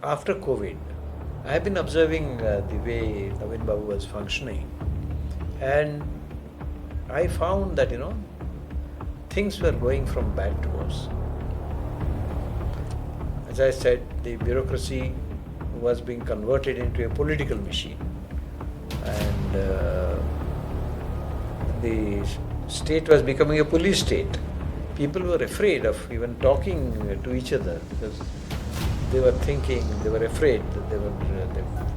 After COVID, I have been observing the way Naveen Babu was functioning, and I found that things were going from bad to worse. As I said, the bureaucracy was being converted into a political machine, and the state was becoming a police state. People were afraid of even talking to each other because they were thinking, they were afraid that their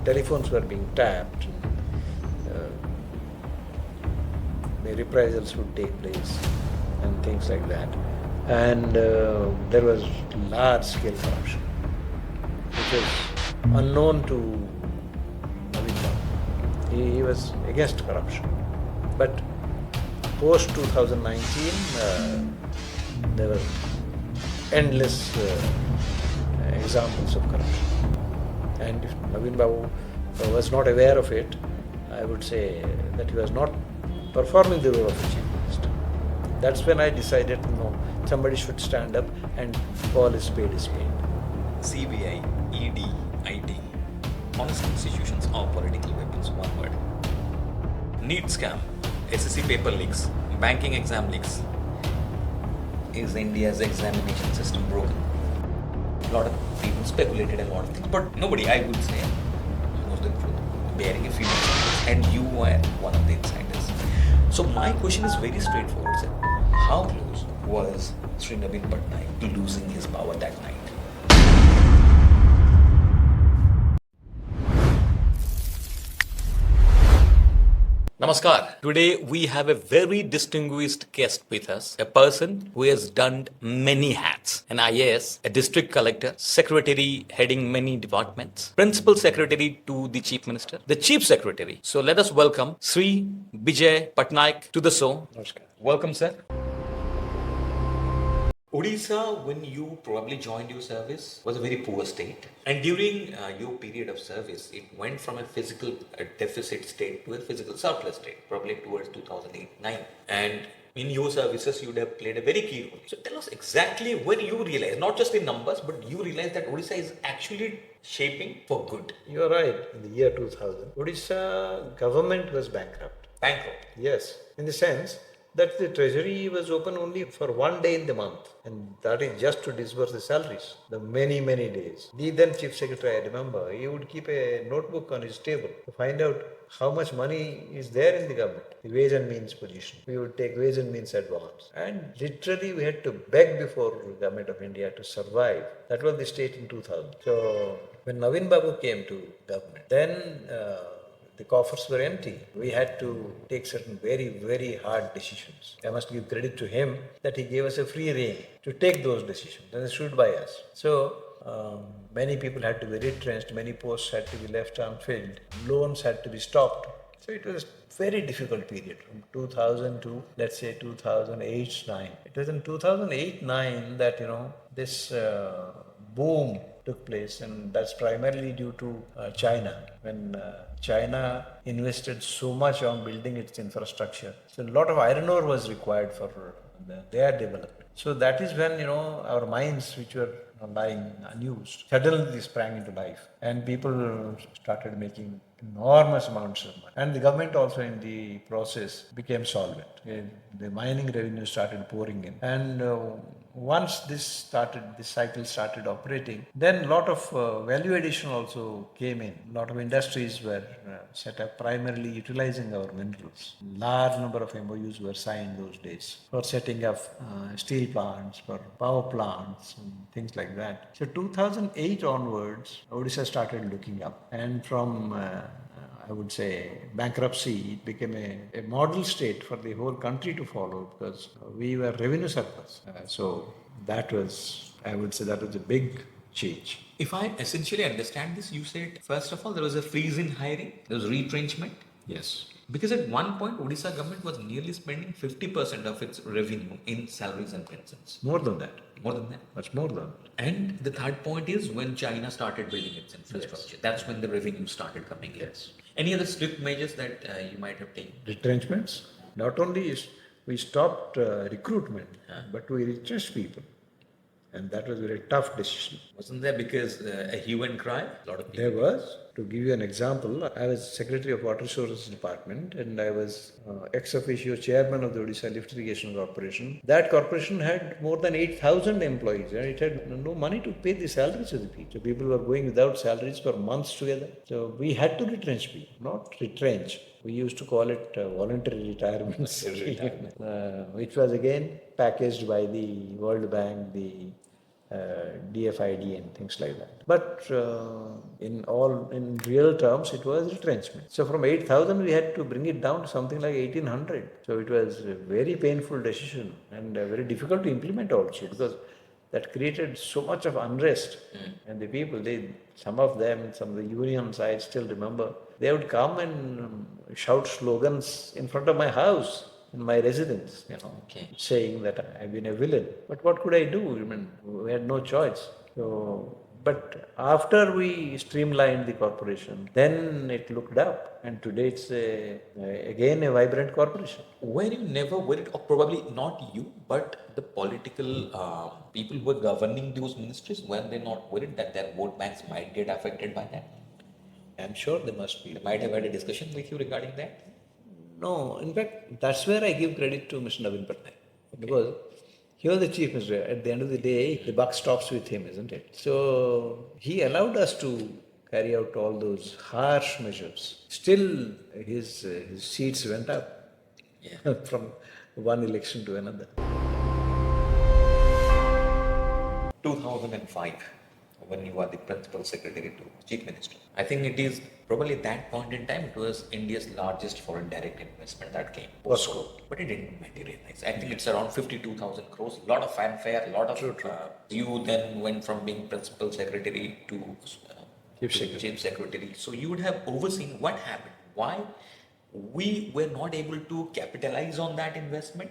telephones were being tapped. The reprisals would take place and things like that. And there was large-scale corruption, which was unknown to Naveen Babu. He was against corruption. But post 2019, there were endless examples of corruption. And if Naveen Babu was not aware of it, I would say that he was not performing the role of a chief minister. That's when I decided, no, somebody should stand up and call a spade a spade. CBI, ED, IT, honest institutions are political weapons, one word. NEET scam, SSC paper leaks, banking exam leaks. Is India's examination system broken? A lot of people speculated a lot of things, but nobody, I would say, knows the truth, bearing a few examples, and you are one of the insiders. So my question is very straightforward, sir. How close was Sri Naveen Patnaik to losing his power that night? Namaskar. Today we have a very distinguished guest with us, a person who has done many hats. An IAS, a district collector, secretary heading many departments, principal secretary to the chief minister, the chief secretary. So let us welcome Sri Bijay Patnaik to the show. Namaskar. Welcome, sir. Odisha, when you probably joined your service, was a very poor state. And during your period of service, it went from a physical deficit state to a physical surplus state, probably towards 2008-9. And in your services, you would have played a very key role. So tell us exactly when you realized, not just in numbers, but you realized that Odisha is actually shaping for good. You are right. In the year 2000, Odisha government was bankrupt. Bankrupt. Yes, in the sense that the treasury was open only for one day in the month, and that is just to disburse the salaries, the many, many days. The then chief secretary, I remember, he would keep a notebook on his table to find out how much money is there in the government, the wage and means position. We would take wage and means advance. And literally we had to beg before the government of India to survive. That was the state in 2000. So when Naveen Babu came to government, then the coffers were empty. We had to take certain very, very hard decisions. I must give credit to him that he gave us a free rein to take those decisions and issued by us. So many people had to be retrenched, many posts had to be left unfilled, loans had to be stopped. So it was a very difficult period from 2000 to, let's say, 2008-9. It was in 2008-9 that, this boom took place, and that's primarily due to China. When China invested so much on building its infrastructure, so a lot of iron ore was required for their development. So that is when our mines, which were lying unused, suddenly sprang into life, and people started making enormous amounts of money. And the government also in the process became solvent. The mining revenue started pouring in. And once this cycle started operating, then a lot of value addition also came in. A lot of industries were set up primarily utilizing our minerals. Large number of MOUs were signed those days for setting up steel plants, for power plants, and things like that. So 2008 onwards, Odisha started looking up, and from I would say bankruptcy, it became a model state for the whole country to follow, because we were revenue surplus. So that was, I would say, that was a big change. If I essentially understand this, you said, first of all, there was a freeze in hiring, there was retrenchment. Yes. Because at one point, Odisha government was nearly spending 50% of its revenue in salaries and pensions. More than that. More than that. Much more than that. And the third point is when China started building its infrastructure. Yes. That's when the revenue started coming in. Yes. Any other strict measures that you might have taken? Retrenchments. Not only we stopped recruitment, but we retrenched people. And that was a very tough decision. Wasn't there because a hue and cry? A lot of people. There was. To give you an example, I was Secretary of Water Resources Department and I was ex officio chairman of the Odisha Lift Irrigation Corporation. That corporation had more than 8,000 employees and it had no money to pay the salaries of the people. So people were going without salaries for months together. So we had to retrench people, not retrench. We used to call it voluntary retirements, which was again packaged by the World Bank, the DFID and things like that. But in real terms, it was retrenchment. So from 8,000, we had to bring it down to something like 1,800. So it was a very painful decision and very difficult to implement also because that created so much of unrest. And the people, some of the unions, I still remember, they would come and shout slogans in front of my house, in my residence, saying that I've been a villain. But what could I do? I mean, we had no choice. So, but after we streamlined the corporation, then it looked up, and today it's again a vibrant corporation. Were you never worried, or probably not you, but the political people who were governing those ministries, were they not worried that their vote banks might get affected by that? I'm sure they must be. They might have had a discussion with you regarding that? No, in fact, that's where I give credit to Mr. Naveen Patnaik. Because he was the chief minister. At the end of the day, the buck stops with him, isn't it? So he allowed us to carry out all those harsh measures. Still, his seats went up from one election to another. 2005, when you are the principal secretary to chief minister. I think it is probably at that point in time, it was India's largest foreign direct investment that came. POSCO. But it didn't materialize. I think it's around 52,000 crores, a lot of fanfare, a lot of... True. You then went from being principal secretary to chief secretary. So you would have overseen what happened, why we were not able to capitalize on that investment.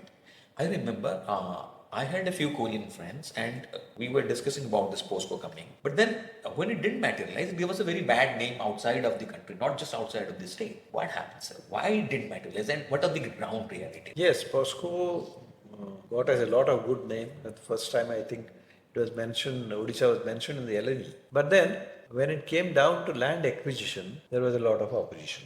I remember I had a few Korean friends and we were discussing about this POSCO coming. But then when it didn't materialize, it gave us a very bad name outside of the country, not just outside of the state. What happened, sir? Why it didn't materialize and what are the ground realities? Yes, POSCO got us a lot of good name. The first time I think it was mentioned, Odisha was mentioned in the LLE. But then when it came down to land acquisition, there was a lot of opposition.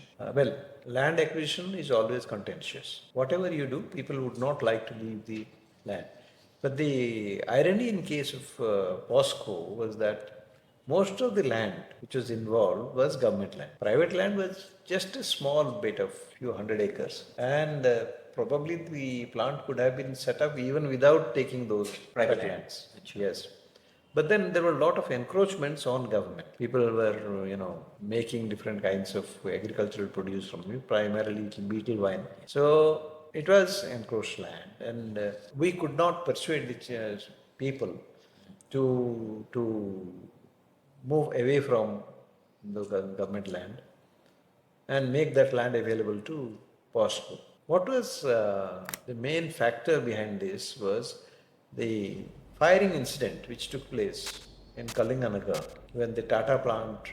Land acquisition is always contentious. Whatever you do, people would not like to leave the land. But the irony in case of POSCO was that most of the land which was involved was government land. Private land was just a small bit of few hundred acres. And probably the plant could have been set up even without taking those private lands. Yes. But then there were a lot of encroachments on government. People were, making different kinds of agricultural produce from it, primarily beetle wine. So it was encroached land, and we could not persuade the people to move away from the government land and make that land available to POSCO. What was the main factor behind this was the firing incident which took place in Kalinganagar when the Tata plant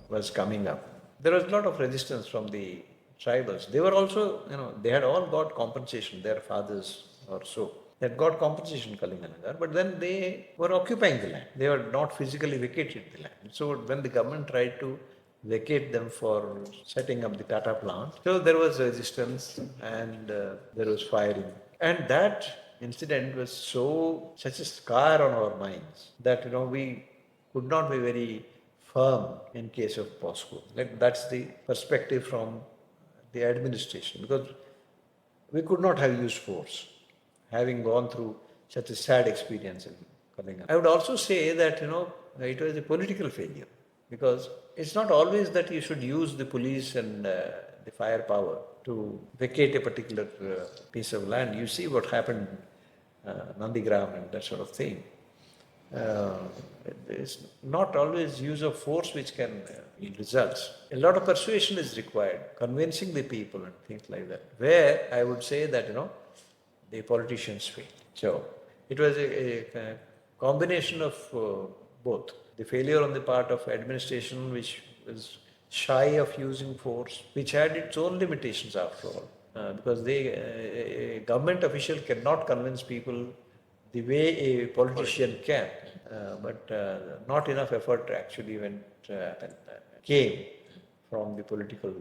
was coming up. There was a lot of resistance from the tribals. They were also, they had all got compensation, their fathers or so. They had got compensation in Kalinganagar, but then they were occupying the land. They were not physically vacated the land. So when the government tried to vacate them for setting up the Tata plant, so there was resistance and there was firing. And that incident was such a scar on our minds that, we could not be very firm in case of POSCO. That's the perspective from the administration, because we could not have used force, having gone through such a sad experience in Kalinganagar. I would also say that, it was a political failure, because it's not always that you should use the police and the firepower to vacate a particular piece of land. You see what happened Nandigram and that sort of thing. It's not always use of force which can yield results. A lot of persuasion is required, convincing the people and things like that, where I would say that, the politicians failed. So it was a combination of both. The failure on the part of administration, which was shy of using force, which had its own limitations after all. Because a government official cannot convince people the way a politician can, but not enough effort actually came from the political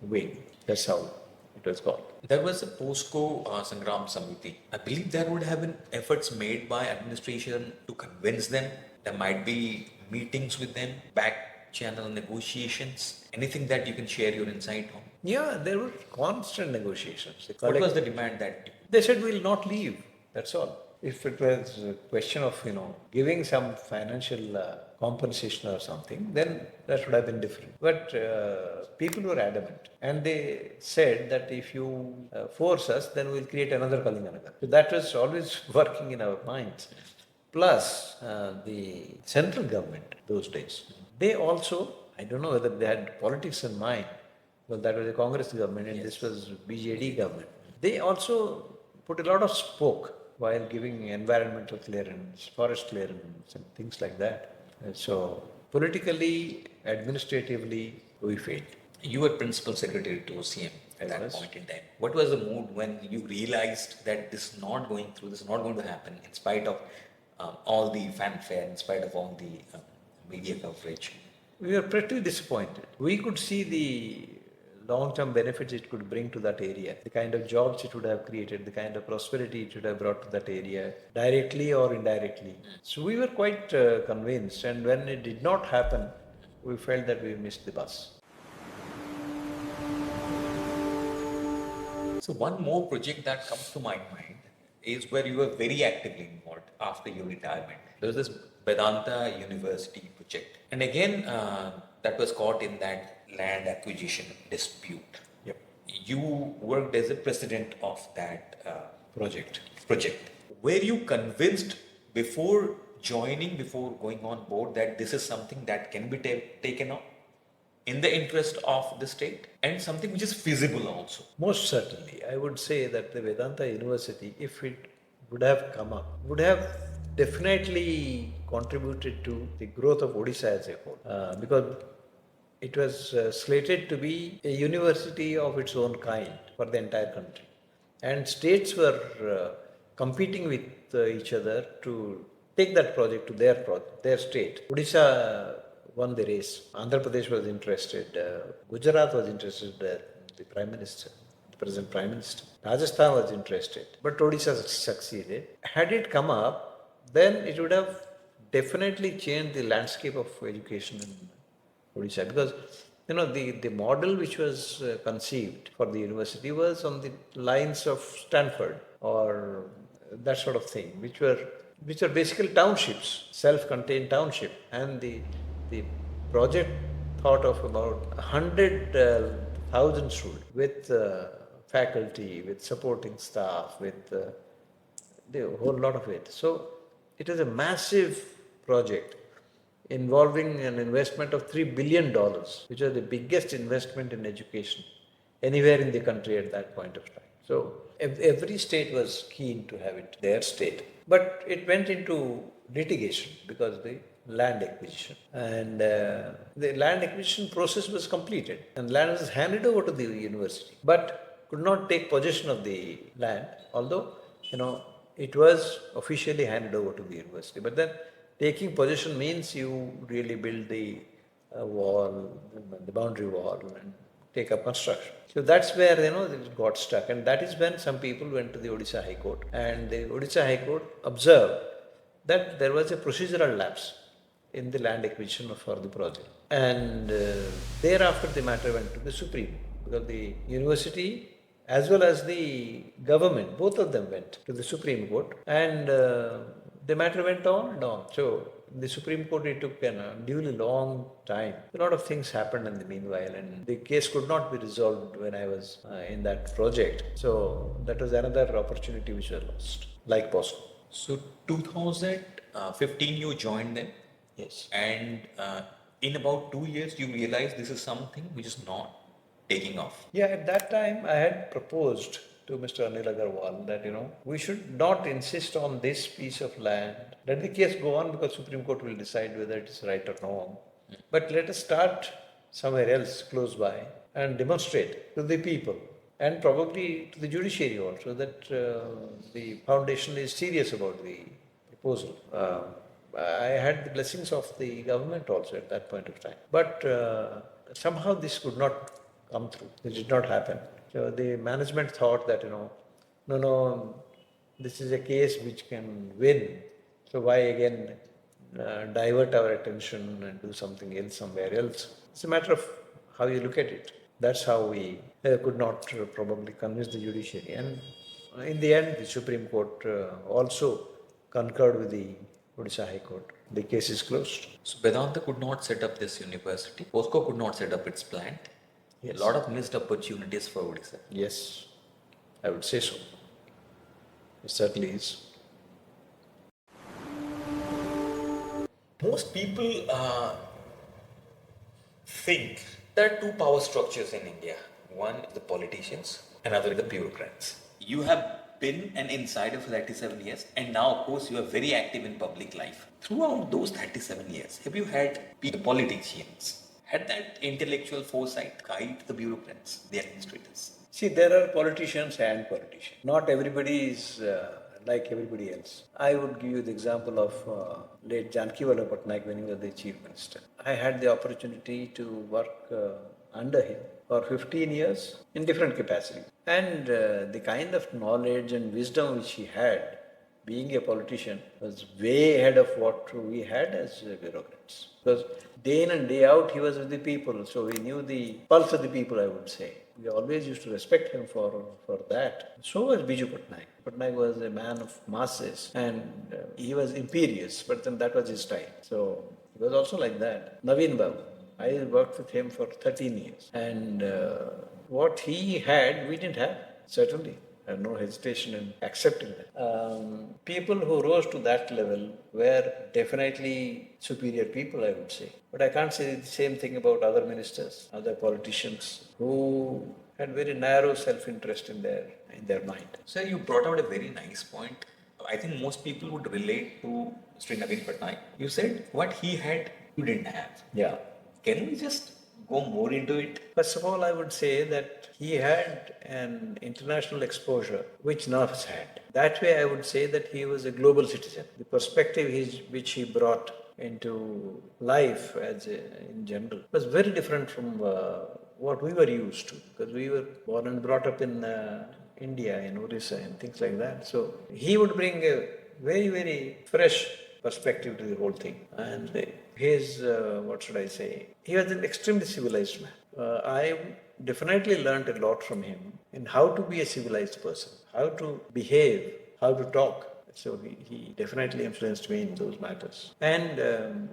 wing. That's how it was called. There was a POSCO Sangram Samiti. I believe there would have been efforts made by administration to convince them. There might be meetings with them, back channel negotiations. Anything that you can share your insight on? Yeah, there were constant negotiations. What was the demand that? They said we'll not leave. That's all. If it was a question of giving some financial compensation or something, then that would have been different. But people were adamant, and they said that if you force us, then we'll create another Kalinganagar. So that was always working in our minds. Plus the central government those days, they also, I don't know whether they had politics in mind. Well, that was a Congress government, and this was BJD government. They also put a lot of spoke while giving environmental clearance, forest clearance, and things like that. And so, politically, administratively, we failed. You were principal secretary to OCM at that point in time. What was the mood when you realized that this is not going through, this is not going to happen, in spite of all the fanfare, in spite of all the media coverage? We were pretty disappointed. We could see the long-term benefits it could bring to that area, the kind of jobs it would have created, the kind of prosperity it would have brought to that area, directly or indirectly. So we were quite convinced, and when it did not happen, we felt that we missed the bus. So one more project that comes to my mind is where you were very actively involved after your retirement. There was this Vedanta University project. And again, that was caught in that land acquisition dispute. Yep. You worked as a president of that project. Were you convinced before joining, before going on board, that this is something that can be taken up in the interest of the state and something which is feasible also? Most certainly. I would say that the Vedanta University, if it would have come up, would have definitely contributed to the growth of Odisha as a whole. Because it was slated to be a university of its own kind for the entire country. And states were competing with each other to take that project to their state. Odisha won the race. Andhra Pradesh was interested. Gujarat was interested, the Prime Minister, the present Prime Minister. Rajasthan was interested. But Odisha succeeded. Had it come up, then it would have definitely changed the landscape of education in Odisha, because the model which was conceived for the university was on the lines of Stanford or that sort of thing, which are basically townships, self-contained township, and the project thought of about 100,000 students with faculty, with supporting staff, with the whole lot of it. So it was a massive project involving an investment of $3 billion, which was the biggest investment in education anywhere in the country at that point of time. So every state was keen to have it their state. But it went into litigation because the land acquisition. And the land acquisition process was completed and land was handed over to the university, but could not take possession of the land, although, it was officially handed over to the university. But then taking possession means you really build the wall, the boundary wall, and take up construction. So that's where, it got stuck. And that is when some people went to the Odisha High Court. And the Odisha High Court observed that there was a procedural lapse in the land acquisition for the project. And thereafter the matter went to the Supreme, because the university as well as the government, both of them went to the Supreme Court, and the matter went on and on. So the Supreme Court, it took a duly long time. A lot of things happened in the meanwhile, and the case could not be resolved when I was in that project. So that was another opportunity which was lost, like POSCO. So 2015 you joined them. Yes. And in about 2 years you realized this is something which is not taking off. Yeah, at that time I had proposed to Mr. Anil Agarwal that, we should not insist on this piece of land. Let the case go on, because Supreme Court will decide whether it is right or wrong. But let us start somewhere else close by and demonstrate to the people. and probably to the judiciary also, that the foundation is serious about the proposal. I had the blessings of the government also at that point of time. But somehow this could not come through. It did not happen. So the management thought that, no, this is a case which can win. So why again divert our attention and do something else somewhere else? It's a matter of how you look at it. That's how we could not probably convince the judiciary. And in the end, the Supreme Court also concurred with the Odisha High Court. The case is closed. So Vedanta could not set up this university. POSCO could not set up its plant. Yes. A lot of missed opportunities for Odisha. Yes, I would say so. It certainly is. Most people think there are two power structures in India. One is the politicians, another is the bureaucrats. You have been an insider for 37 years, and now, of course, you are very active in public life. Throughout those 37 years, have you had the politicians, had that intellectual foresight guide the bureaucrats, the administrators? See, there are politicians and politicians. Not everybody is like everybody else. I would give you the example of late Janki Patnaik when he was the chief minister. I had the opportunity to work under him for 15 years in different capacities. And the kind of knowledge and wisdom which he had, being a politician, was way ahead of what we had as bureaucrats. Because day in and day out he was with the people, so he knew the pulse of the people, I would say. We always used to respect him for that. So was Bijay Patnaik. Patnaik was a man of masses and he was imperious, but then that was his style. So he was also like that. Naveen Babu, I worked with him for 13 years. And what he had, we didn't have, certainly. I have no hesitation in accepting that. People who rose to that level were definitely superior people, I would say. But I can't say the same thing about other ministers, other politicians who had very narrow self-interest in their mind. Sir, you brought out a very nice point. I think most people would relate to Sri Naveen Patnaik. You said what he had, you didn't have. Yeah. Can we just go more into it? First of all, I would say that he had an international exposure which none of us had. That way, I would say that he was a global citizen. The perspective which he brought into life in general was very different from what we were used to, because we were born and brought up in India, in Odisha and things like that. So he would bring a very, very fresh perspective to the whole thing. And his, what should I say, he was an extremely civilized man. I definitely learned a lot from him in how to be a civilized person, how to behave, how to talk. So he definitely influenced me in those matters. And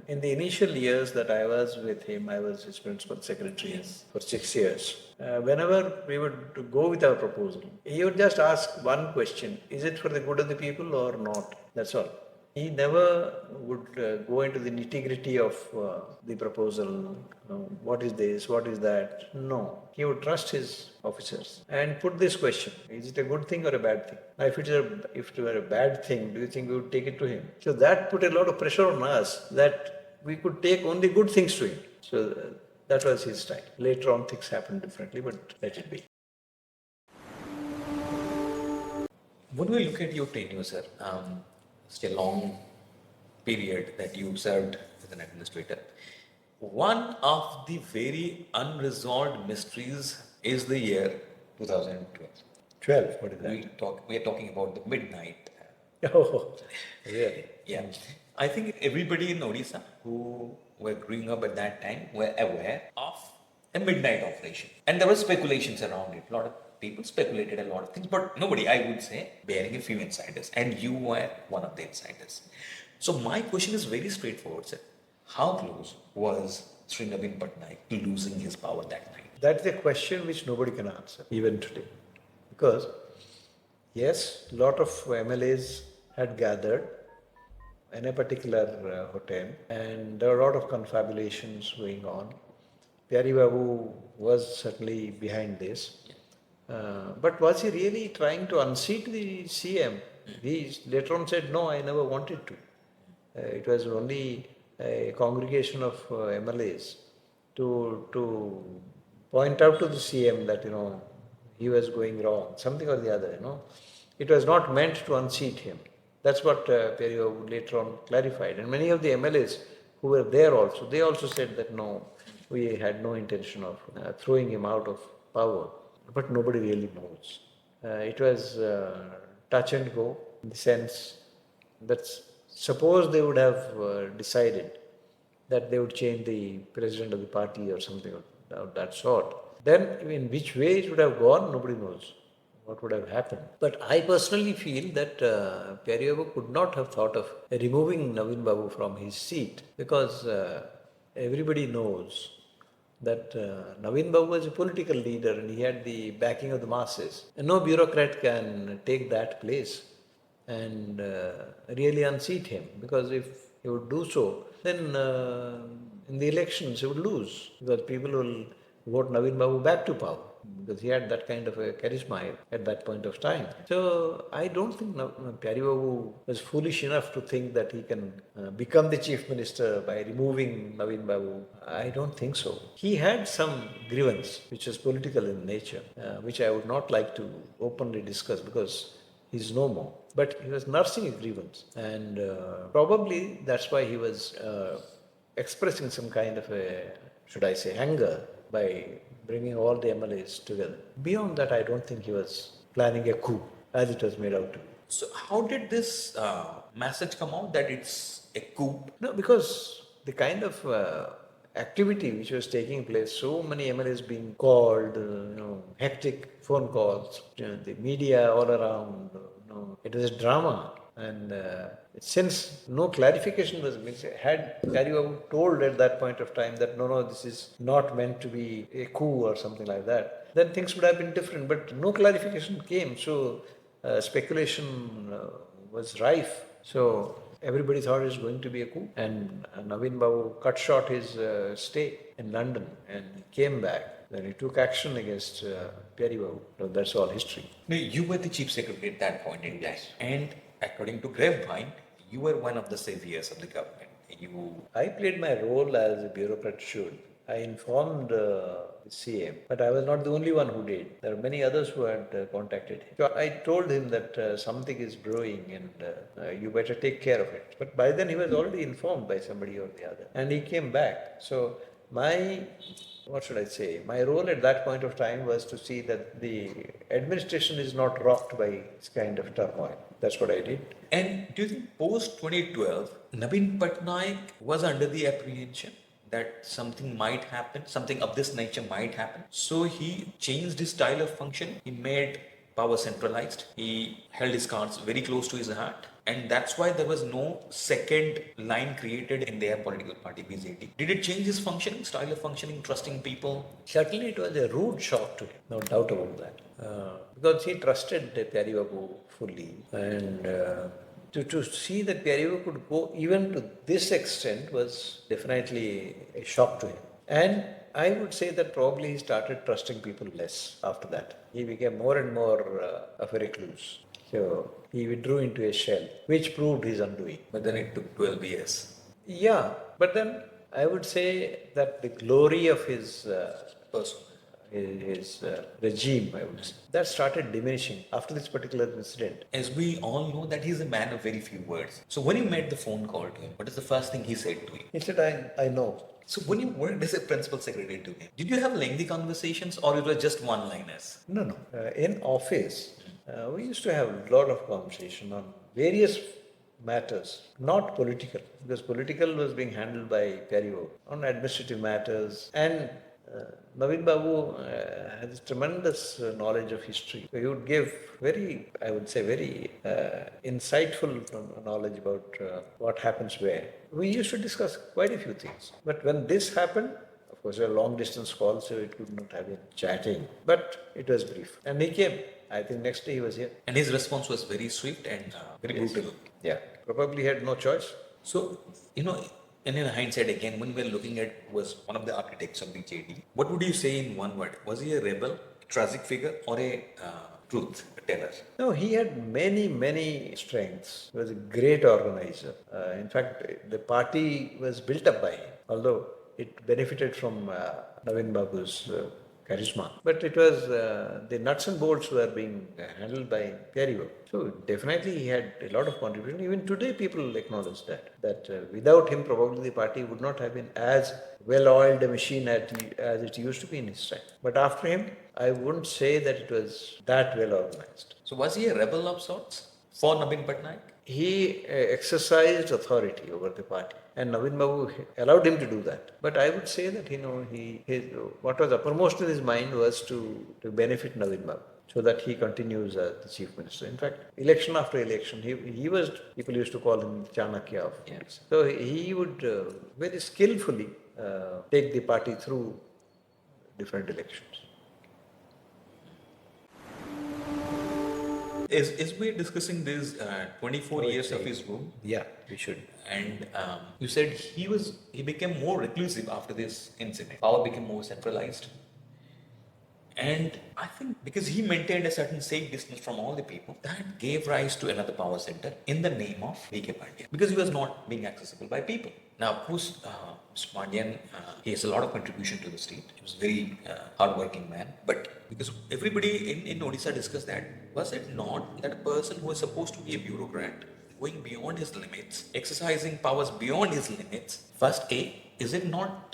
in the initial years that I was with him, I was his principal secretary for 6 years. Whenever we would go with our proposal, he would just ask one question: is it for the good of the people or not? That's all. He never would go into the nitty-gritty of the proposal, what is this, what is that. No, he would trust his officers and put this question: is it a good thing or a bad thing? Now, if it were a bad thing, do you think we would take it to him? So that put a lot of pressure on us that we could take only good things to him. So that was his style. Later on, things happened differently, but let it be. When we look at your tenure, sir, such a long period that you served as an administrator, one of the very unresolved mysteries is the year 2012. 12, what is that? We are talking about the midnight. Oh, really? Yeah. I think everybody in Odisha who were growing up at that time were aware of a midnight operation. And there were speculations around it. A lot of people speculated a lot of things, but nobody, I would say, bearing a few insiders. And you were one of the insiders. So my question is very straightforward, sir. How close was Sri Naveen Patnaik to losing his power that night? That's a question which nobody can answer, even today. Because, yes, a lot of MLAs had gathered in a particular hotel, and there were a lot of confabulations going on. Pyari Babu was certainly behind this. But was he really trying to unseat the CM? He later on said, no, I never wanted to. It was only a congregation of MLAs to point out to the CM that, he was going wrong, something or the other, It was not meant to unseat him. That's what Perio later on clarified. And many of the MLAs who were there also, they also said that no, we had no intention of throwing him out of power. But nobody really knows. It was touch and go in the sense that suppose they would have decided that they would change the president of the party or something of that sort, then in which way it would have gone, nobody knows what would have happened. But I personally feel that Perio could not have thought of removing Naveen Babu from his seat because everybody knows that Naveen Babu was a political leader and he had the backing of the masses. And no bureaucrat can take that place and really unseat him, because if he would do so, then in the elections he would lose, because people will vote Naveen Babu back to power, because he had that kind of a charisma at that point of time. So I don't think Pyari Babu was foolish enough to think that he can become the chief minister by removing Naveen Babu. I don't think so. He had some grievance which was political in nature, which I would not like to openly discuss because he's no more. But he was nursing a grievance, and probably that's why he was expressing some kind of a, should I say, anger by bringing all the MLAs together. Beyond that, I don't think he was planning a coup as it was made out to be. So, how did this message come out that it's a coup? No, because the kind of activity which was taking place, so many MLAs being called, hectic phone calls, the media all around, it was a drama. And since no clarification was made, had Karibabu told at that point of time that no, this is not meant to be a coup or something like that, then things would have been different. But no clarification came, so speculation was rife. So everybody thought it was going to be a coup, and Naveen Babu cut short his stay in London and came back. Then he took action against Pyari Babu. So that's all history. No, you were the chief secretary at that point in time, and according to Grapevine, you were one of the saviors of the government. I played my role as a bureaucrat should. I informed the CM, but I was not the only one who did. There are many others who had contacted him. So I told him that something is brewing and you better take care of it. But by then he was already informed by somebody or the other. And he came back. So my role at that point of time was to see that the administration is not rocked by this kind of turmoil. That's what I did. And do you think post 2012, Naveen Patnaik was under the apprehension that something might happen, something of this nature might happen? So he changed his style of function. He made power centralized. He held his cards very close to his heart. And that's why there was no second line created in their political party, BJP. Did it change his functioning, style of functioning, trusting people? Certainly it was a rude shock to him, no doubt about that. Because he trusted Pyari Babu fully. And to see that Pyari Babu could go even to this extent was definitely a shock to him. And I would say that probably he started trusting people less after that. He became more and more of a recluse. So he withdrew into a shell, which proved his undoing. But then it took 12 years. Yeah, but then I would say that the glory of his regime, I would say, that started diminishing after this particular incident. As we all know that he's a man of very few words. So when you made the phone call to him, what is the first thing he said to you? He said, I know. So when you worked as a principal secretary to him, did you have lengthy conversations or it was just one-liners? No. In office, we used to have a lot of conversation on various matters, not political, because political was being handled by Pyari Babu, on administrative matters. And Naveen Babu has tremendous knowledge of history. So he would give very insightful knowledge about what happens where. We used to discuss quite a few things. But when this happened, of course, a long distance call, so it could not have been chatting. But it was brief. And he came. I think next day he was here. And his response was very swift and very brutal. Yeah, probably had no choice. So, and in hindsight again, when we were looking at was one of the architects of BJD, what would you say in one word? Was he a rebel, tragic figure, or a truth teller? No, he had many strengths. He was a great organizer. In fact, the party was built up by him, although it benefited from Naveen Babu's charisma. But it was the nuts and bolts were being handled by very well. So definitely he had a lot of contribution. Even today people acknowledge that without him probably the party would not have been as well-oiled a machine as it used to be in his time. But after him, I wouldn't say that it was that well organized. So was he a rebel of sorts for Naveen Patnaik? He exercised authority over the party, and Naveen Babu allowed him to do that. But I would say that what was uppermost in his mind was to benefit Naveen Babu, so that he continues as the chief minister. In fact, election after election, he was, people used to call him Chanakya of Odisha. So he would very skillfully take the party through different elections. Is we discussing this 24 years of his rule? Yeah, we should. And you said he became more reclusive after this incident. Power became more centralized. And I think because he maintained a certain safe distance from all the people, that gave rise to another power center in the name of Bijay Patnaik. Because he was not being accessible by people. Now, of course, Mr. Pandian, he has a lot of contribution to the state. He was a very hardworking man. But because everybody in Odisha discussed that, was it not that a person who was supposed to be a bureaucrat, going beyond his limits, exercising powers beyond his limits, first is it not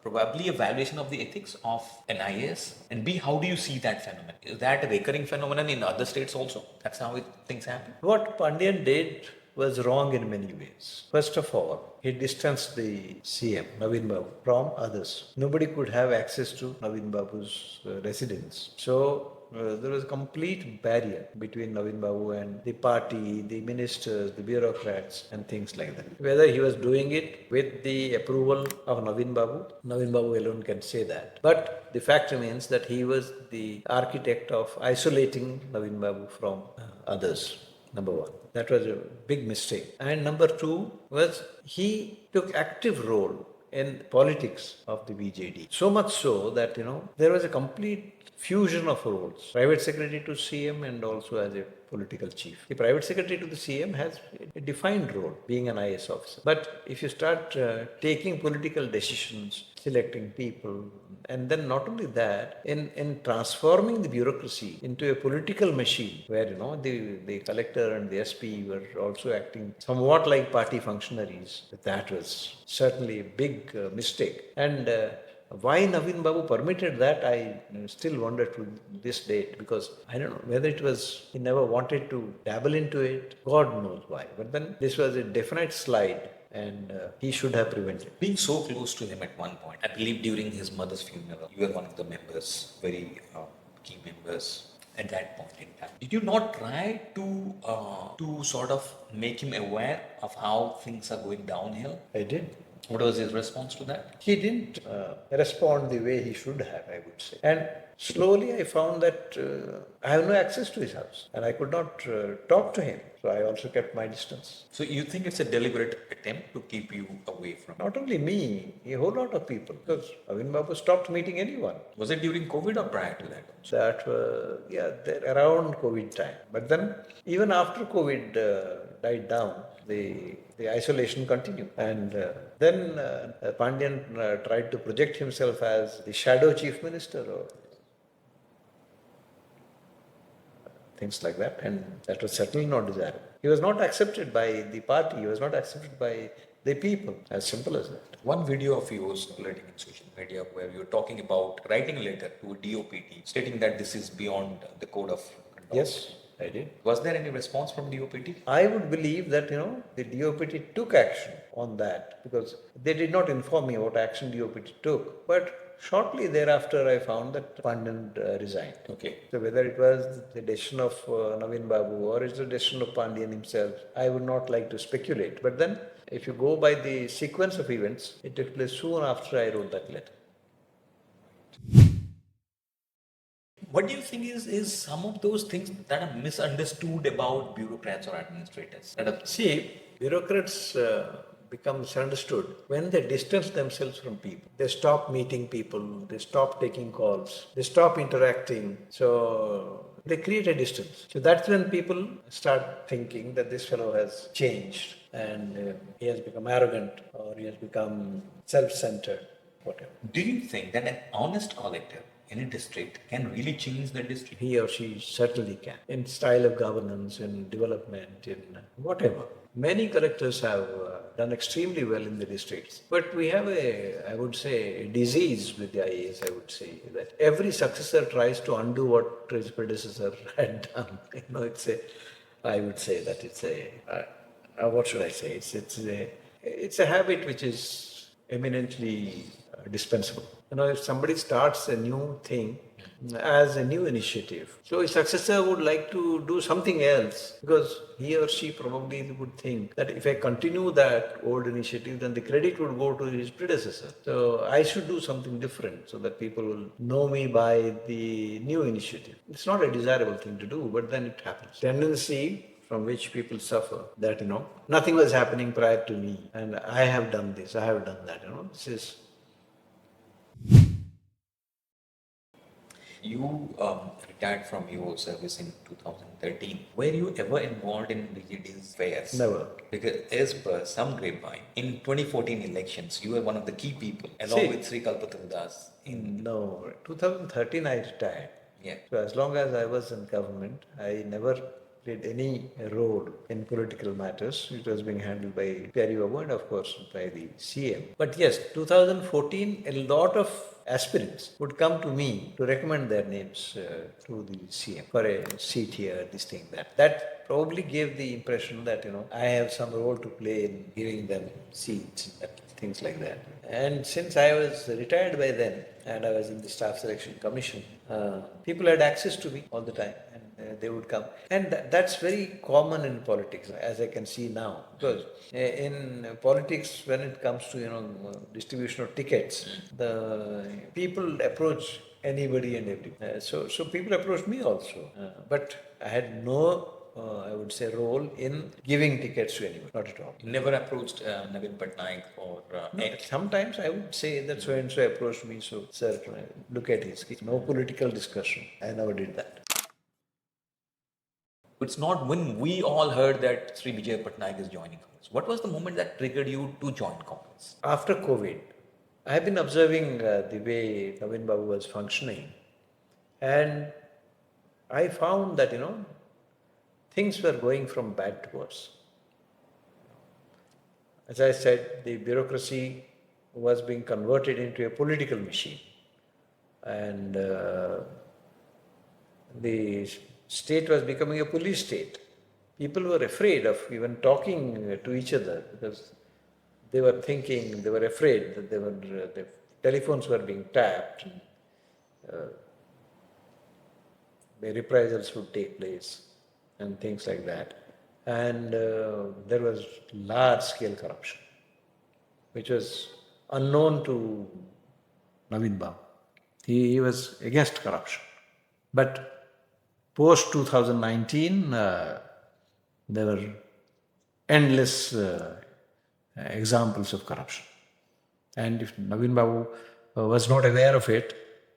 probably a violation of the ethics of an IAS? And B, how do you see that phenomenon? Is that a recurring phenomenon in other states also? That's how things happen? What Pandian did was wrong in many ways. First of all, he distanced the CM, Naveen Babu, from others. Nobody could have access to Naveen Babu's residence. So there was a complete barrier between Naveen Babu and the party, the ministers, the bureaucrats, and things like that. Whether he was doing it with the approval of Naveen Babu alone can say that. But the fact remains that he was the architect of isolating Naveen Babu from others. Number one. That was a big mistake. And number two was he took active role in politics of the BJD. So much so that, there was a complete fusion of roles. Private secretary to CM and also as a political chief. The private secretary to the CM has a defined role, being an IS officer. But if you start taking political decisions, selecting people, and then not only that, in transforming the bureaucracy into a political machine where, the collector and the SP were also acting somewhat like party functionaries, that was certainly a big mistake. And why Naveen Babu permitted that, I still wonder to this date, because I don't know whether it was he never wanted to dabble into it, God knows why. But then this was a definite slide and he should have prevented. Being so close to him at one point, I believe during his mother's funeral, you were one of the members, very key members at that point in time. Did you not try to sort of make him aware of how things are going downhill? I did. What was his response to that? He didn't respond the way he should have, I would say. And slowly I found that I have no access to his house and I could not talk to him. So I also kept my distance. So you think it's a deliberate attempt to keep you away from him? Not only me, a whole lot of people, because Naveen Babu stopped meeting anyone. Was it during COVID or prior to that? That around COVID time. But then even after COVID died down, the isolation continued. And then Pandian tried to project himself as the shadow chief minister or things like that. And that was certainly not desirable. He was not accepted by the party. He was not accepted by the people. As simple as that. One video of yours circulating in social media where you're talking about writing a letter to a DOPT stating that this is beyond the code of conduct. Yes, I did. Was there any response from DOPT? I would believe that, the DOPT took action on that because they did not inform me what action DOPT took. But shortly thereafter, I found that Pandian resigned. Okay. So whether it was the decision of Naveen Babu or it's the decision of Pandian himself, I would not like to speculate. But then, if you go by the sequence of events, it took place soon after I wrote that letter. What do you think is some of those things that are misunderstood about bureaucrats or administrators? See, bureaucrats become misunderstood when they distance themselves from people. They stop meeting people, they stop taking calls, they stop interacting. So they create a distance. So that's when people start thinking that this fellow has changed and he has become arrogant or he has become self-centered, whatever. Do you think that an honest collector in a district can really change the district. He or she certainly can. In style of governance, in development, in whatever. Many collectors have done extremely well in the districts. But we have I would say, a disease with the IAS, I would say, that every successor tries to undo what his predecessor had done. I would say that what should I say? It's a habit which is eminently dispensable. If somebody starts a new thing as a new initiative, so a successor would like to do something else because he or she probably would think that if I continue that old initiative, then the credit would go to his predecessor. So I should do something different so that people will know me by the new initiative. It's not a desirable thing to do, but then it happens. Tendency from which people suffer, that nothing was happening prior to me and I have done this, I have done that. This is. You retired from your service in 2013. Were you ever involved in BJD's affairs? Never. Because as per some grapevine, in 2014 elections, you were one of the key people along with Sri Kalpataru Das. No, 2013 I retired. Yeah. So as long as I was in government, I never played any role in political matters. It was being handled by Pyari Babu and of course by the CM. But yes, 2014, a lot of aspirants would come to me to recommend their names to the CM for a seat here, this thing, that. That probably gave the impression that, I have some role to play in giving them seats, things like that. And since I was retired by then and I was in the Staff Selection Commission, people had access to me all the time and they would come. And that's very common in politics, as I can see now. Because in politics, when it comes to, distribution of tickets, the people approach anybody and everybody. So people approached me also. But I had no I would say, role in giving tickets to anyone, not at all. You never approached Naveen Patnaik or... No, sometimes I would say that so and so approached me, so sir, look at his case. No political discussion. I never did that. It's not when we all heard that Sri Bijay Patnaik is joining Congress. What was the moment that triggered you to join Congress? After COVID, I have been observing the way Naveen Babu was functioning, and I found that, things were going from bad to worse. As I said, the bureaucracy was being converted into a political machine. And the state was becoming a police state. People were afraid of even talking to each other because they were afraid that the telephones were being tapped. The reprisals would take place and things like that. And there was large-scale corruption, which was unknown to Naveen Babu. He was against corruption. But post-2019, there were endless examples of corruption. And if Naveen Babu was not aware of it,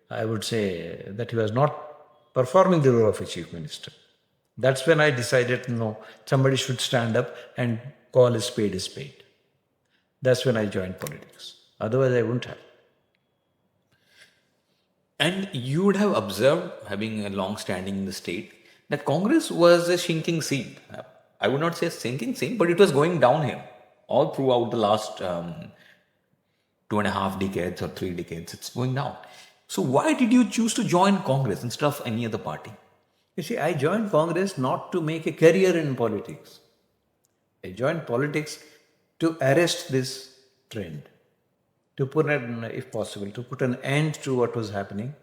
I would say that he was not performing the role of a chief minister. That's when I decided, no, somebody should stand up and call a spade a spade. That's when I joined politics. Otherwise, I wouldn't have. And you would have observed, having a long standing in the state, that Congress was a sinking sea. I would not say sinking sea, but it was going downhill all throughout the last 2.5 decades or 3 decades. It's going down. So why did you choose to join Congress instead of any other party? You see, I joined Congress not to make a career in politics. I joined politics to arrest this trend, to put if possible, to put an end to what was happening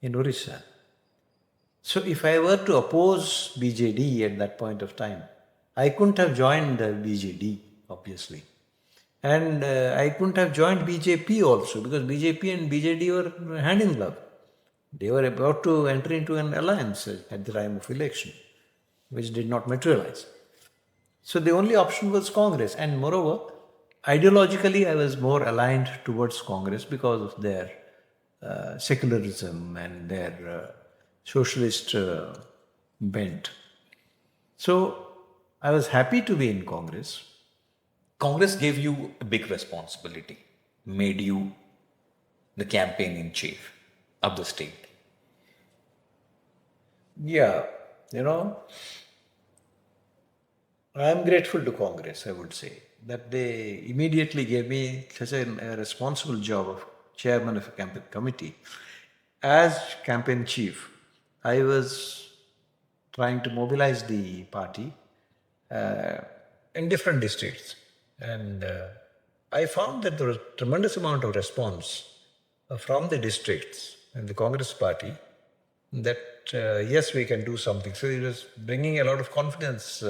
in Odisha. So if I were to oppose BJD at that point of time, I couldn't have joined BJD, obviously. And I couldn't have joined BJP also, because BJP and BJD were hand in glove. They were about to enter into an alliance at the time of election, which did not materialize. So the only option was Congress. And moreover, ideologically, I was more aligned towards Congress because of their secularism and their socialist bent. So I was happy to be in Congress. Congress gave you a big responsibility, made you the campaign in chief of the state. Yeah, you know, I am grateful to Congress, I would say, that they immediately gave me such a responsible job of chairman of a campaign committee. As campaign chief, I was trying to mobilize the party uh, in different districts. And I found that there was tremendous amount of response from the districts and the Congress party that yes, we can do something. So it was bringing a lot of confidence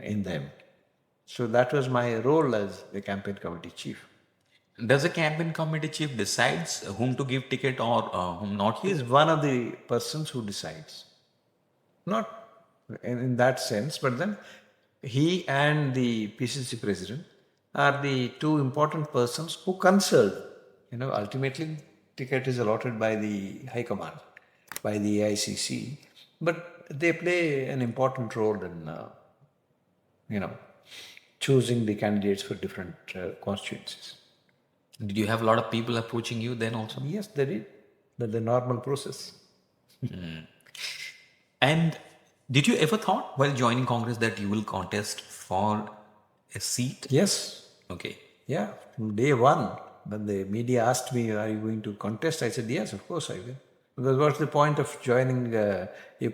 in them. So that was my role as the campaign committee chief. Does a campaign committee chief decides whom to give ticket or whom not He to? is one of the persons who decides. Not in that sense, but then he and the PCC president are the two important persons who consult. Ultimately, ticket is allotted by the High Command, by the AICC, but they play an important role in, you know, choosing the candidates for different constituencies. Did you have a lot of people approaching you then also? Yes, they did. That's the normal process. And did you ever thought while joining Congress that you will contest for a seat? Yes. Okay. Yeah, from day one, when the media asked me, "Are you going to contest?" I said, "Yes, of course I will." Because what's the point of joining a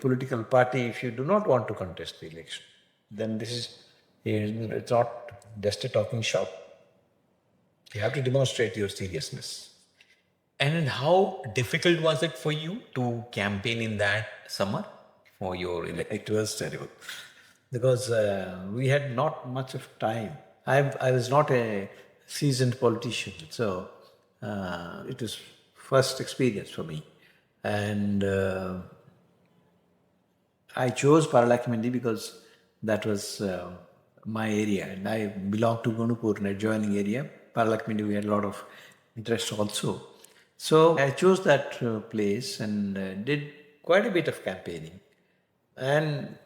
political party if you do not want to contest the election? Then it's not just a talking shop. You have to demonstrate your seriousness. And how difficult was it for you to campaign in that summer for your election? It was terrible because we had not much of time. I was not a seasoned politician, so it was first experience for me, and I chose Paralakmindi because that was my area, and I belong to Gunupur, an adjoining area. Paralakmindi, we had a lot of interest also. So I chose that place and did quite a bit of campaigning. And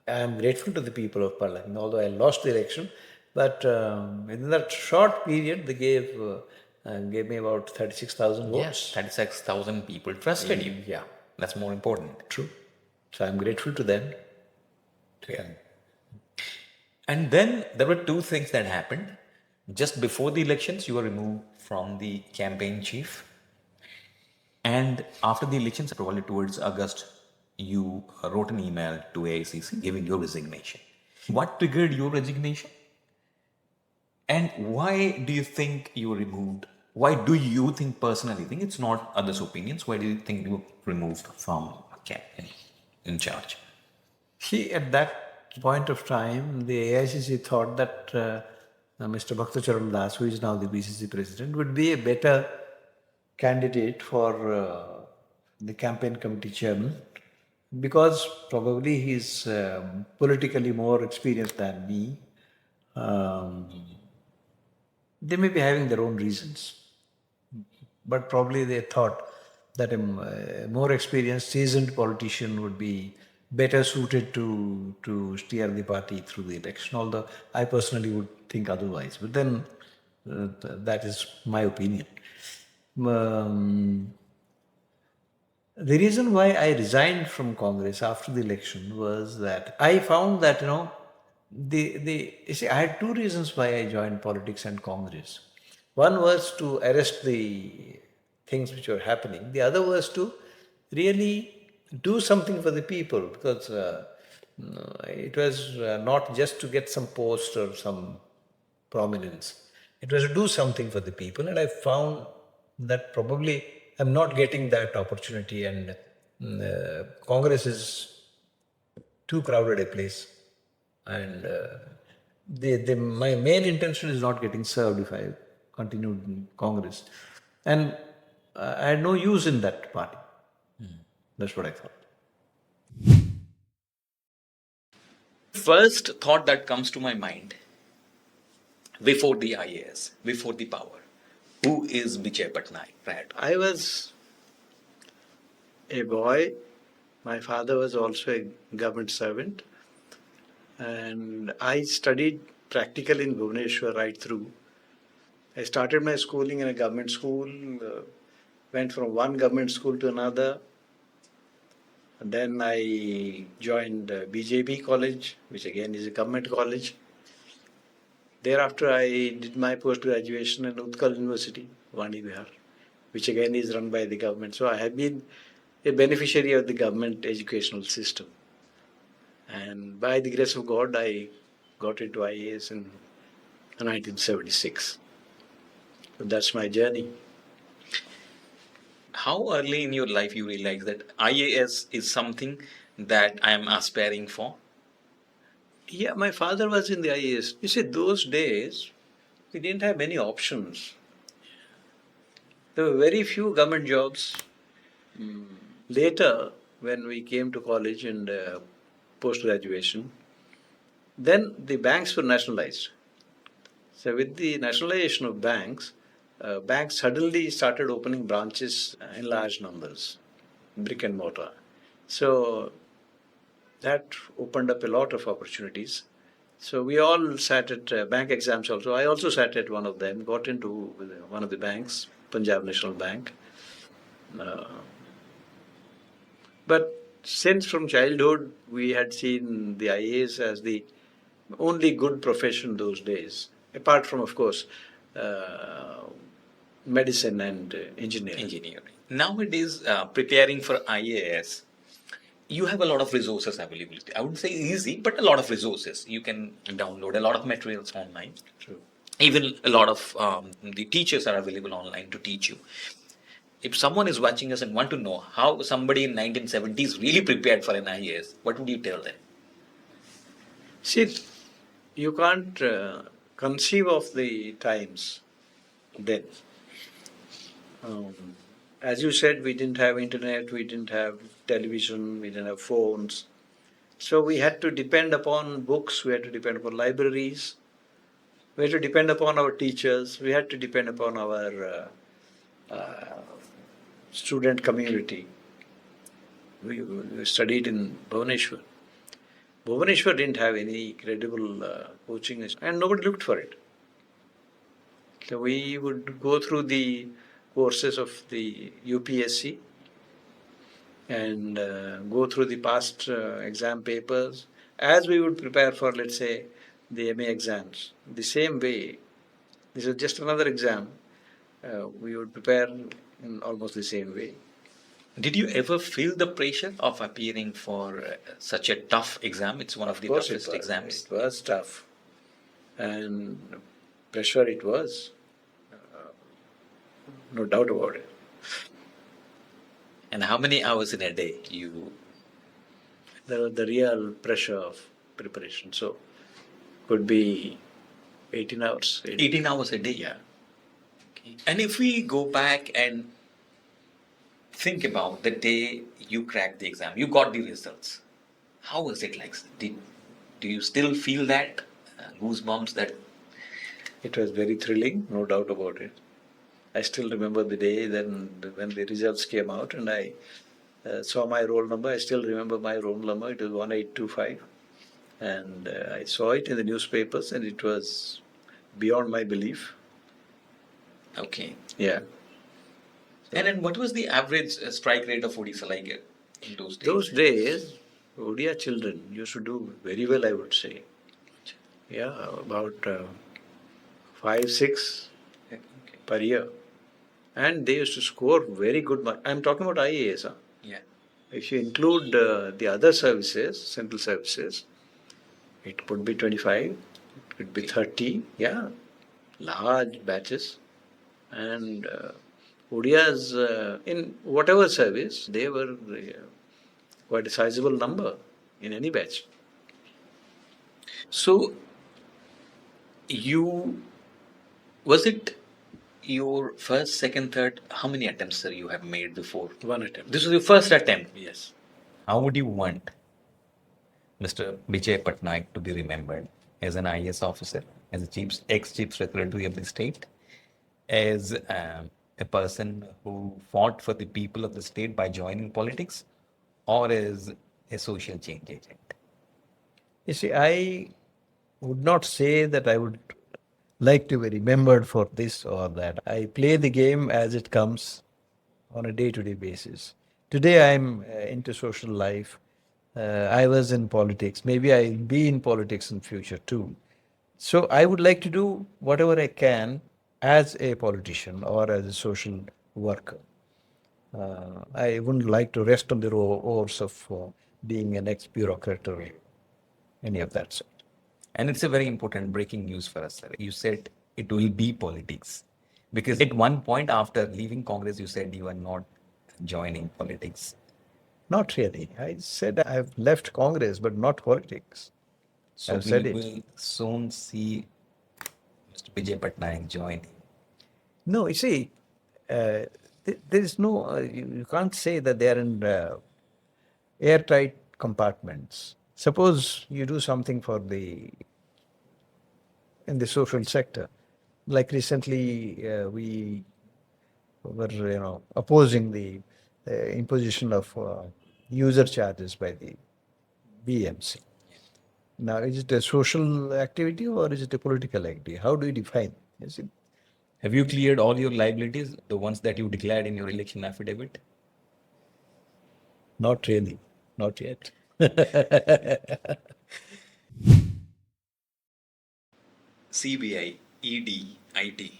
I am grateful to the people of Paralakmindi, although I lost the election. But in that short period, they gave me about 36,000 votes. Yes, 36,000 people trusted you. Yeah, That's more important. true. So I'm grateful to them. Yeah. And then there were two things that happened. Just before the elections, you were removed from the campaign chief. And after the elections, probably towards August, you wrote an email to AICC giving your resignation. What triggered your resignation? And why do you think you were removed? Why do you think personally think it's not others' opinions? Why do you think you were removed from campaign in charge? See, at that point of time, the AICC thought that Mr. Bhaktacharan Das, who is now the BCC president, would be a better candidate for the campaign committee chairman because probably he's politically more experienced than me. Um, they may be having their own reasons, but probably they thought that a more experienced, seasoned politician would be better suited to steer the party through the election. Although I personally would think otherwise, but then that is my opinion. Um, the reason why I resigned from Congress after the election was that I found that you see, I had two reasons why I joined politics and Congress. One was to arrest the things which were happening. The other was to really do something for the people because it was not just to get some post or some prominence. It was to do something for the people, and I found that probably I'm not getting that opportunity, and Congress is too crowded a place, and my main intention is not getting served if I continued in Congress, and I had no use in that party. That's what I thought. First thought that comes to my mind before the IAS, before the power, who is Bijay Patnaik? Right. I was a boy. My father was also a government servant, and I studied practical in Bhubaneswar right through. I started my schooling in a government school, went from one government school to another, And then I joined BJB College, which again is a government college. Thereafter, I did my post-graduation in Utkal University, Vani Bihar, which again is run by the government. So I have been a beneficiary of the government educational system. And by the grace of God, I got into IAS in 1976. So that's my journey. How early in your life you realized that IAS is something that I am aspiring for? Yeah, my father was in the IAS. You see, those days, we didn't have many options. There were very few government jobs. Later, when we came to college and post graduation, then the banks were nationalized. So, with the nationalization of banks, banks suddenly started opening branches in large numbers, brick and mortar. So, that opened up a lot of opportunities. So, we all sat at bank exams also. I also sat at one of them, got into one of the banks, Punjab National Bank. But since from childhood we had seen the IAS as the only good profession those days, apart from, of course, uh, medicine and engineering. Engineering. Nowadays, preparing for IAS, you have a lot of resources availability. I wouldn't say easy, but a lot of resources. You can download a lot of materials online. True. Even a lot of the teachers are available online to teach you. If someone is watching us and want to know how somebody in 1970s really prepared for an IAS, what would you tell them? See, you can't conceive of the times then. As you said, we didn't have internet, we didn't have television, we didn't have phones. So we had to depend upon books, we had to depend upon libraries, we had to depend upon our teachers, we had to depend upon our student community. We studied in Bhubaneswar. Bhubaneswar didn't have any credible coaching, and nobody looked for it. So we would go through the courses of the UPSC and go through the past exam papers as we would prepare for, let's say, the MA exams. The same way, this is just another exam, we would prepare in almost the same way. Did you ever feel the pressure of appearing for such a tough exam? It's one of the toughest exams. It was tough, and pressure it was, no doubt about it. And how many hours in a day you? The real pressure of preparation. So, could be 18 hours. 18 hours a day. Yeah. Okay. And if we go back and think about the day you cracked the exam, you got the results. How was it like? Do you still feel that goosebumps? That It was very thrilling, no doubt about it. I still remember the day then when the results came out and I saw my roll number. I still remember my roll number. It was 1825. And I saw it in the newspapers and it was beyond my belief. okay? Yeah. And then what was the average strike rate of Odisha like in those days? Those days, Odia children used to do very well, I would say. Yeah, about 5, 6 Okay. per year. And they used to score very good marks. I'm talking about IAS. Huh? Yeah. If you include the other services, central services, it could be 25, it could be 30, yeah, large batches. And Odias, in whatever service, they were quite a sizable number in any batch. So was it your first, second, third? How many attempts, sir, you have made before? One attempt. This was your first attempt. Yes. How would you want Mr. Bijay Patnaik to be remembered as an IAS officer, as a ex-chief secretary of the state, as a person who fought for the people of the state by joining politics, or as a social change agent? You see, I would not say that I would like to be remembered for this or that. I play the game as it comes on a day-to-day basis. Today I'm into social life. I was in politics. Maybe I'll be in politics in future too. So I would like to do whatever I can as a politician or as a social worker. I wouldn't like to rest on the oars of being an ex-bureaucrat or any of that sort. And it's a very important breaking news for us, sir. You said it will be politics. Because at one point after leaving Congress, you said you are not joining politics. Not really. I said I've left Congress, but not politics. So I've we said it. will soon see Mr. Bijay Patnaik join. No, you see, there is no, you can't say that they are in airtight compartments. Suppose you do something for in the social sector. Like recently, we were, opposing the imposition of user charges by the BMC. Now, is it a social activity or is it a political activity? How do you define? Is it Have you cleared all your liabilities, the ones that you declared in your election affidavit? not really? Not yet. CBI, ED, IT,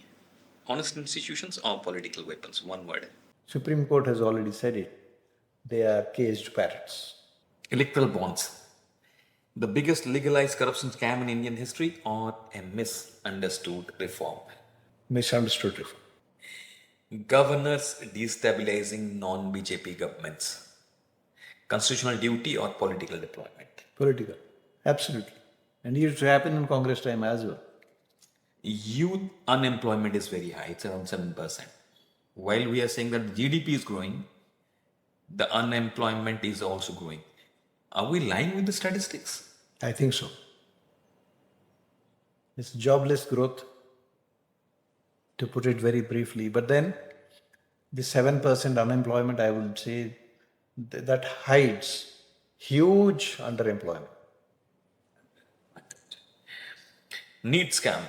honest institutions or political weapons? One word. Supreme Court has already said it. They are caged parrots. Electoral bonds. The biggest legalized corruption scam in Indian history or a misunderstood reform? Misunderstood reform. Governors destabilizing non BJP governments. Constitutional duty or political deployment? Political. Absolutely. And it used to happen in Congress time as well. Youth unemployment is very high, it's around 7%. While we are saying that GDP is growing, the unemployment is also growing. Are we lying with the statistics? I think so. It's jobless growth, to put it very briefly. But then the 7% unemployment, I would say, that hides huge underemployment. NEET scam,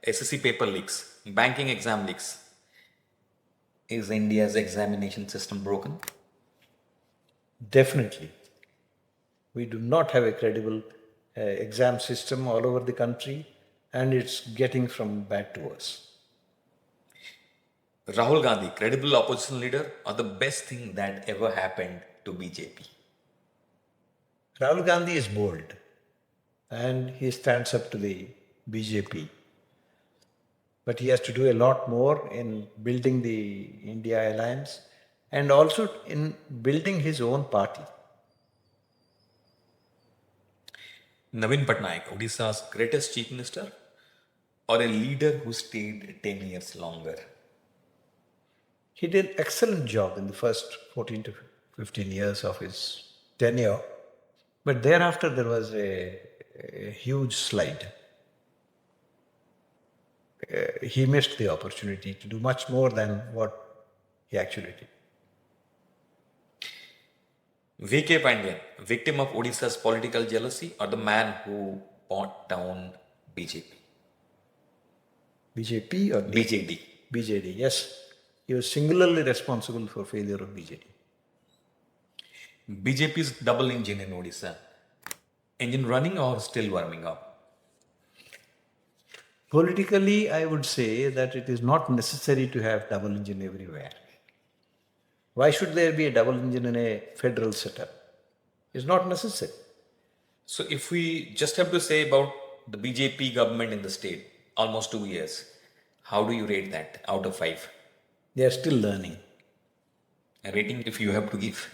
SSC paper leaks, banking exam leaks. Is India's examination system broken? Definitely. We do not have a credible exam system all over the country, and it's getting from bad to worse. Rahul Gandhi, credible opposition leader, or the best thing that ever happened to BJP? Rahul Gandhi is bold and he stands up to the BJP. But he has to do a lot more in building the India alliance and also in building his own party. Naveen Patnaik, Odisha's greatest chief minister, or a leader who stayed 10 years longer? He did an excellent job in the first 14 to 15 years of his tenure. But thereafter, there was a huge slide. He missed the opportunity to do much more than what he actually did. VK Pandian, victim of Odisha's political jealousy, or the man who brought down BJP? BJP or BJD. BJD, yes. He was singularly responsible for failure of BJD. BJP's double engine in Odisha. Engine running or still warming up? Politically, I would say that it is not necessary to have double engine everywhere. Why should there be a double engine in a federal setup? It's not necessary. So if we just have to say about the BJP government in the state, almost 2 years, how do you rate that out of 5? They are still learning. A rating if you have to give.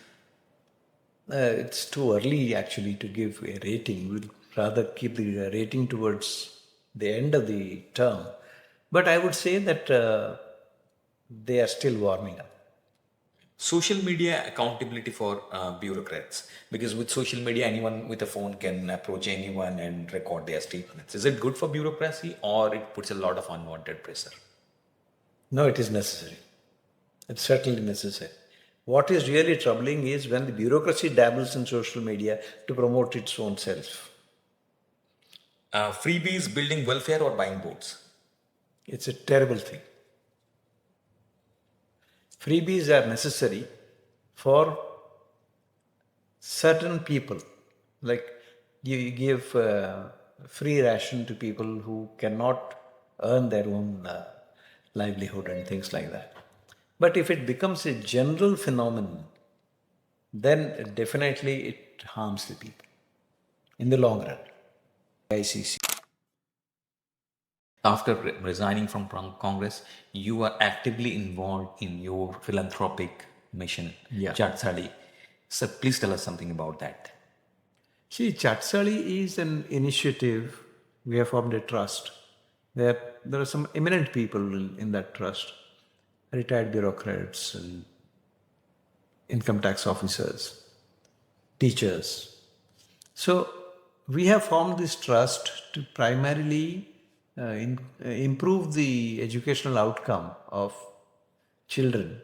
It's too early actually to give a rating. We'll rather keep the rating towards the end of the term. But I would say that they are still warming up. Social media accountability for bureaucrats, because with social media anyone with a phone can approach anyone and record their statements. Is it good for bureaucracy or it puts a lot of unwanted pressure? No, it is necessary. It's certainly necessary. What is really troubling is when the bureaucracy dabbles in social media to promote its own self. Freebies building welfare or buying votes? It's a terrible thing. Freebies are necessary for certain people, like you give free ration to people who cannot earn their own livelihood and things like that. But if it becomes a general phenomenon, then definitely it harms the people in the long run. ICC. After resigning from Congress, you are actively involved in your philanthropic mission, Yeah. Chatsali. So please tell us something about that. See, Chatsali is an initiative. We have formed a trust where there are some eminent people in that trust, retired bureaucrats and income tax officers, teachers. So we have formed this trust to primarily improve the educational outcome of children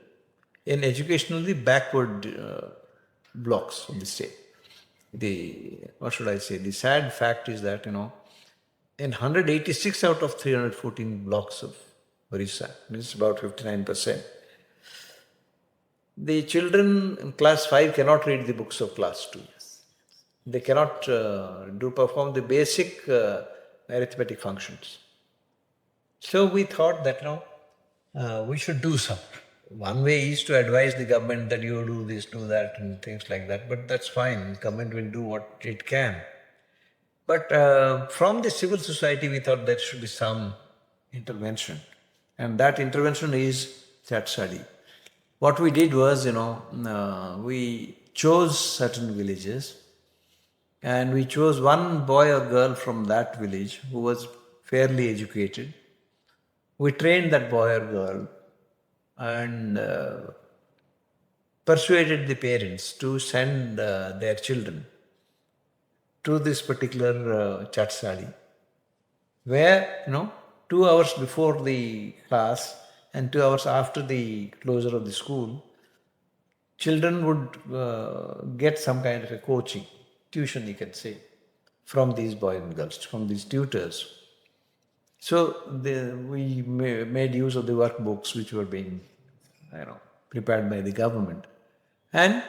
in educationally backward blocks of the state. The what should I say? The sad fact is that in 186 out of 314 blocks of Orissa, this is about 59%. The children in class 5 cannot read the books of class 2. They cannot perform the basic arithmetic functions. So we thought that we should do something. One way is to advise the government that you do this, do that, and things like that. But that's fine. Government will do what it can. But from the civil society, we thought there should be some intervention, and that intervention is Chatsali. What we did was, we chose certain villages, and we chose one boy or girl from that village who was fairly educated. We trained that boy or girl and persuaded the parents to send their children to this particular Chatsali, where 2 hours before the class and 2 hours after the closure of the school, children would get some kind of a coaching, tuition, you can say, from these boys and girls, from these tutors. So we made use of the workbooks which were being, prepared by the government, and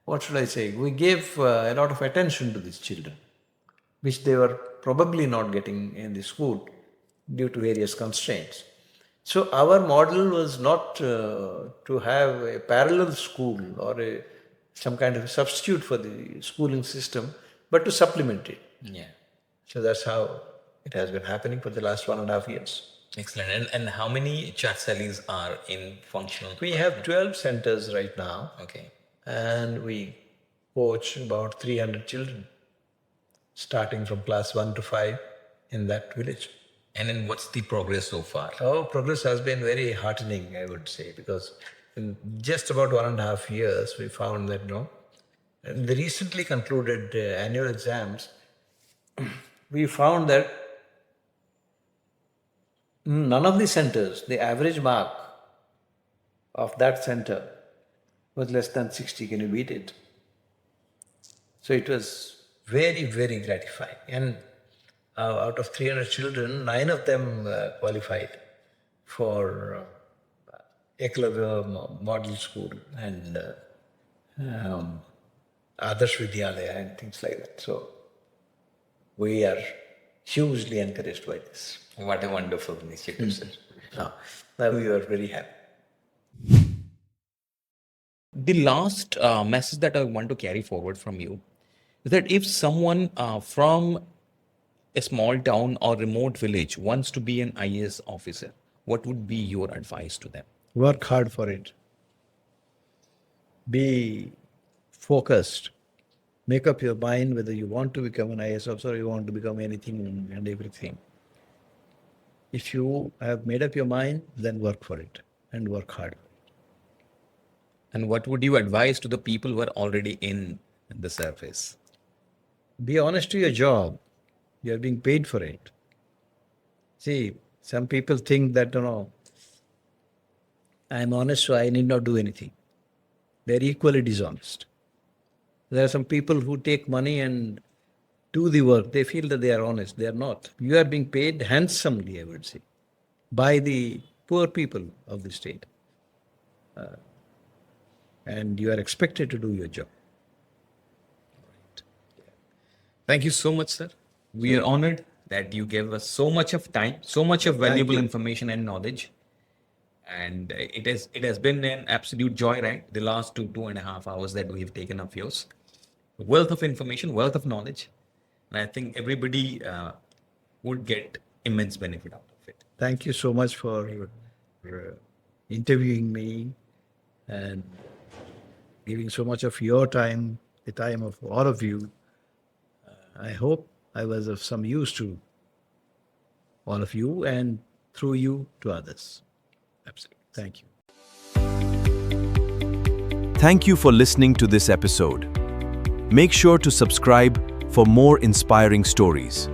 what should I say? We gave a lot of attention to these children, which they were probably not getting in the school due to various constraints. So our model was not to have a parallel school or some kind of a substitute for the schooling system, but to supplement it. Yeah. So that's how it has been happening for the last 1.5 years. Excellent. And how many Chatsalis are in functional? We have 12 centers right now, Okay. and we coach about 300 children, starting from class 1 to 5 in that village. And then what's the progress so far? Oh, progress has been very heartening, I would say, because in just about 1.5 years, we found that, in the recently concluded annual exams, we found that none of the centers, the average mark of that center was less than 60. Can you beat it? So it was very, very gratifying. And out of 300 children, 9 of them qualified for Eklavya Model School and Adarsh Vidyalaya and things like that. So we are hugely encouraged by this. What a wonderful initiative, sir. Now we are very happy. The last message that I want to carry forward from you is that if someone from a small town or remote village wants to be an IAS officer, what would be your advice to them? Work hard for it. Be focused. Make up your mind whether you want to become an IAS officer or you want to become anything and everything. If you have made up your mind, then work for it and work hard. And what would you advise to the people who are already in the service? Be honest to your job. You are being paid for it. See, some people think that, I'm honest, so I need not do anything. They're equally dishonest. There are some people who take money and do the work. They feel that they are honest. They are not. You are being paid handsomely, I would say, by the poor people of the state. And you are expected to do your job. Thank you so much, sir. We are honored that you gave us so much of time, so much of valuable you. information and knowledge. And it has been an absolute joyride the last 2.5 hours that we've taken of yours. Wealth of information, wealth of knowledge. And I think everybody would get immense benefit out of it. Thank you so much for interviewing me and giving so much of your time, the time of all of you. I hope I was of some use to all of you and through you to others. Absolutely. Thank you. Thank you for listening to this episode. Make sure to subscribe for more inspiring stories.